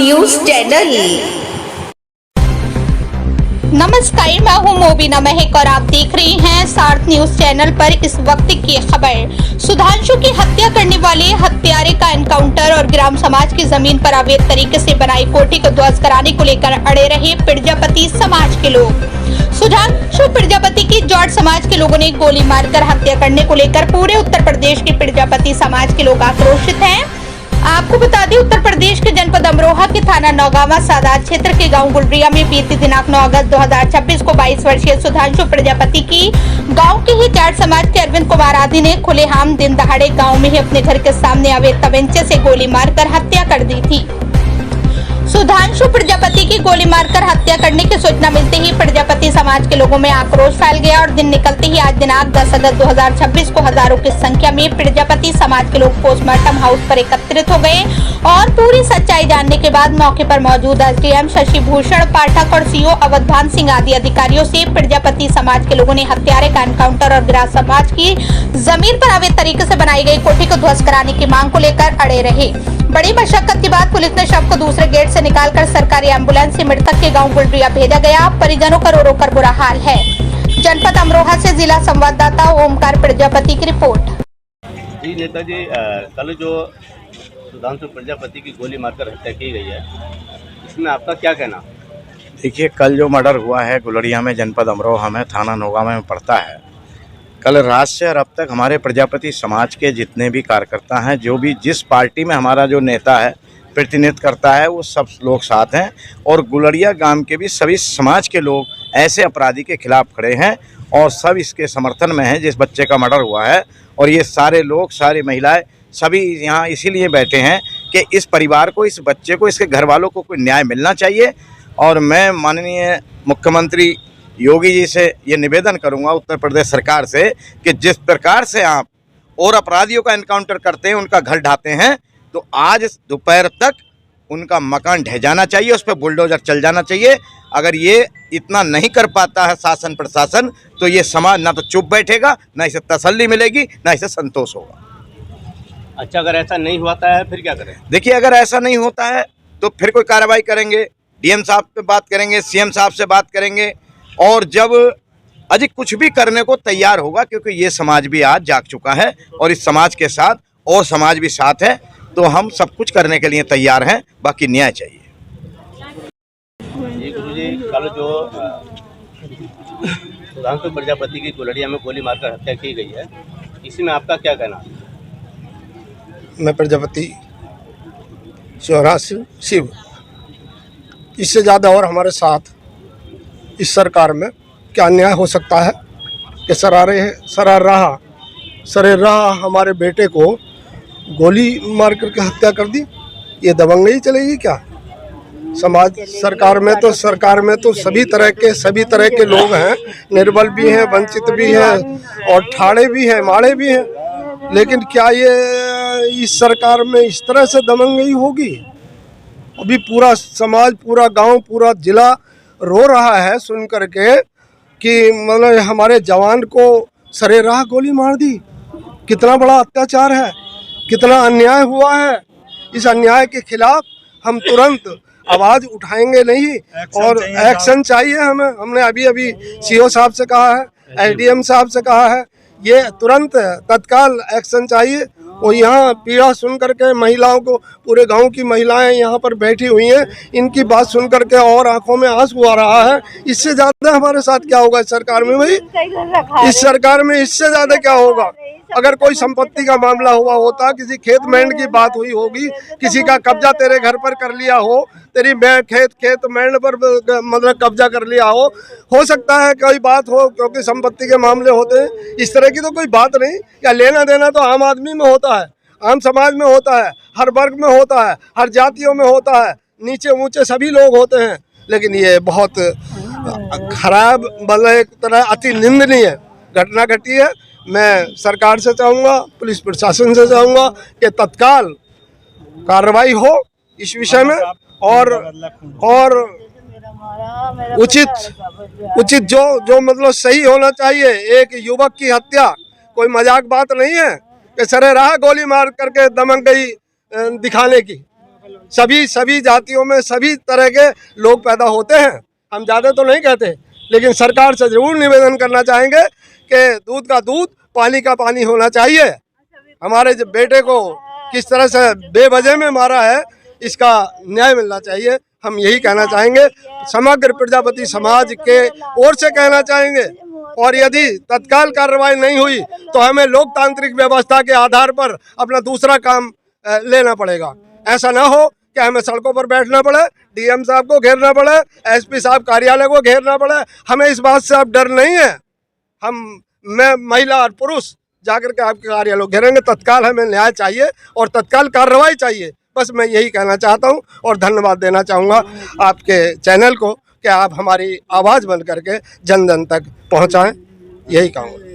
News channel. नमस्कार, मैं हूं मोबिना महक और आप देख रहे हैं सार्थ न्यूज चैनल पर इस वक्त की खबर। सुधांशु की हत्या करने वाले हत्यारे का एनकाउंटर और ग्राम समाज की जमीन पर अवैध तरीके से बनाई कोठी को ध्वस्त कराने को लेकर अड़े रहे प्रजापति समाज के लोग। सुधांशु प्रजापति की जाट समाज के लोगों ने गोली मारकर हत्या करने को लेकर पूरे उत्तर प्रदेश के प्रजापति समाज के लोग आक्रोशित हैं। आपको बता दें, उत्तर प्रदेश के जनपद अमरोहा के थाना नौगावा सादात क्षेत्र के गांव गुलरिया में बीती दिनांक 9 अगस्त 2026 को 22 वर्षीय सुधांशु प्रजापति की गांव के ही जाट समाज के अरविंद कुमार आदि ने खुलेआम दिन दहाड़े गांव में ही अपने घर के सामने अवैध तवंचे से गोली मारकर हत्या कर दी थी। सुधांशु प्रजापति की गोली मारकर हत्या करने की सूचना मिलते ही प्रजापति समाज के लोगों में आक्रोश फैल गया और दिन निकलते ही आज दिनांक 10 अगस्त 2026 को हजारों की संख्या में प्रजापति समाज के लोग पोस्टमार्टम हाउस पर एकत्रित हो गए और पूरी सच्चाई जानने के बाद मौके पर मौजूद एसडीएम शशि भूषण पाठक और सीओ अवधान सिंह आदि अधिकारियों से प्रजापति समाज के लोगों ने हत्यारे का एनकाउंटर और ग्राम समाज की जमीन पर अवैध तरीके से बनाई गई कोठी को ध्वस्त कराने की मांग को लेकर अड़े रहे। बड़ी मशक्कत के बाद पुलिस ने शव को दूसरे गेट से निकालकर सरकारी एम्बुलेंस से मृतक के गांव गुलरिया भेजा गया। परिजनों का रो रो कर बुरा हाल है। जनपद अमरोहा से जिला संवाददाता ओमकार प्रजापति की रिपोर्ट। जी नेताजी, कल जो सुधांशु प्रजापति की गोली मारकर हत्या की गई है, इसमें आपका क्या कहना? देखिए, कल जो मर्डर हुआ है गुलरिया में, जनपद अमरोहा में, थाना नौगावा में पड़ता है। कल रात से और अब तक हमारे प्रजापति समाज के जितने भी कार्यकर्ता हैं, जो भी जिस पार्टी में हमारा जो नेता है प्रतिनिधित्व करता है, वो सब लोग साथ हैं और गुलरिया गांव के भी सभी समाज के लोग ऐसे अपराधी के खिलाफ खड़े हैं और सब इसके समर्थन में हैं जिस बच्चे का मर्डर हुआ है। और ये सारे लोग, सारी महिलाएं, सभी यहाँ इसीलिए बैठे हैं कि इस परिवार को, इस बच्चे को, इसके घर वालों को कोई न्याय मिलना चाहिए। और मैं माननीय मुख्यमंत्री योगी जी से ये निवेदन करूंगा, उत्तर प्रदेश सरकार से, कि जिस प्रकार से आप और अपराधियों का एनकाउंटर करते हैं, उनका घर ढाते हैं, तो आज दोपहर तक उनका मकान ढह जाना चाहिए, उस पर बुलडोजर चल जाना चाहिए। अगर ये इतना नहीं कर पाता है शासन प्रशासन, तो ये समाज ना तो चुप बैठेगा, ना इसे तसल्ली मिलेगी, ना इसे संतोष होगा। अच्छा, अगर ऐसा नहीं होता है फिर क्या करें? देखिए, अगर ऐसा नहीं होता है तो फिर कोई कार्रवाई करेंगे, डीएम साहब से बात करेंगे, सीएम साहब से बात करेंगे और जब अधिक कुछ भी करने को तैयार होगा, क्योंकि ये समाज भी आज जाग चुका है और इस समाज के साथ और समाज भी साथ है, तो हम सब कुछ करने के लिए तैयार हैं। बाकी न्याय चाहिए। जी गुरुजी, कल जो सुधांशु प्रजापति की गुलरिया में गोली मारकर हत्या की गई है, इसी में आपका क्या कहना? मैं प्रजापति शिव, इससे ज़्यादा और हमारे साथ इस सरकार में क्या अन्याय हो सकता है कि सरे रहा हमारे बेटे को गोली मार करके हत्या कर दी। ये दबंगई चलेगी क्या? समाज सरकार में तो सभी तरह के लोग हैं, निर्बल भी हैं, वंचित भी हैं और ठाड़े भी हैं, माड़े भी हैं। लेकिन क्या ये इस सरकार में इस तरह से दबंगई होगी? अभी पूरा समाज, पूरा गांव, पूरा जिला रो रहा है सुन करके कि मतलब हमारे जवान को सरे राह गोली मार दी। कितना बड़ा अत्याचार है, कितना अन्याय हुआ है। इस अन्याय के खिलाफ हम तुरंत आवाज़ उठाएंगे नहीं और एक्शन चाहिए हमें। हमने अभी सीओ साहब से कहा है, एसडीएम साहब से कहा है, ये तुरंत तत्काल एक्शन चाहिए। और यहाँ पीड़ा सुन करके महिलाओं को, पूरे गांव की महिलाएं यहाँ पर बैठी हुई हैं, इनकी बात सुन करके और आंखों में आंसू आ रहा है। इससे ज़्यादा हमारे साथ क्या होगा इस सरकार में? भाई, इस सरकार में इससे ज़्यादा क्या होगा? अगर कोई संपत्ति का मामला हुआ होता, किसी खेत मैंड की बात हुई होगी, किसी का कब्जा तेरे घर पर कर लिया हो, तेरी खेत मैंड पर मतलब कब्जा कर लिया हो सकता है कोई बात हो, क्योंकि संपत्ति के मामले होते हैं। इस तरह की तो कोई बात नहीं। या लेना देना तो आम आदमी में होता है, आम समाज में होता है, हर वर्ग में होता है, हर जातियों में होता है, नीचे ऊंचे सभी लोग होते हैं। लेकिन ये बहुत खराब, मतलब एक तरह अति निंदनीय घटना घटी है। मैं सरकार से चाहूँगा, पुलिस प्रशासन से चाहूँगा कि तत्काल कार्रवाई हो इस विषय में और उचित जो मतलब सही होना चाहिए। एक युवक की हत्या कोई मजाक बात नहीं है कि सरे राह गोली मार करके दमन गई दिखाने की। सभी जातियों में सभी तरह के लोग पैदा होते हैं। हम ज़्यादा तो नहीं कहते, लेकिन सरकार से ज़रूर निवेदन करना चाहेंगे कि दूध का दूध, पानी का पानी होना चाहिए। हमारे बेटे को किस तरह से बेवजह में मारा है, इसका न्याय मिलना चाहिए। हम यही कहना चाहेंगे, समग्र प्रजापति समाज के ओर से कहना चाहेंगे। और यदि तत्काल कार्रवाई नहीं हुई तो हमें लोकतांत्रिक व्यवस्था के आधार पर अपना दूसरा काम लेना पड़ेगा। ऐसा ना हो कि हमें सड़कों पर बैठना पड़े, डीएम साहब को घेरना पड़े, एसपी साहब कार्यालय को घेरना पड़े। हमें इस बात से अब डर नहीं है। मैं महिला और पुरुष जाकर के आपके कार्यालय घेरेंगे। तत्काल हमें न्याय चाहिए और तत्काल कार्रवाई चाहिए। बस मैं यही कहना चाहता हूं और धन्यवाद देना चाहूँगा आपके चैनल को कि आप हमारी आवाज़ बन करके जन जन तक पहुँचाएँ। यही कहूँगा।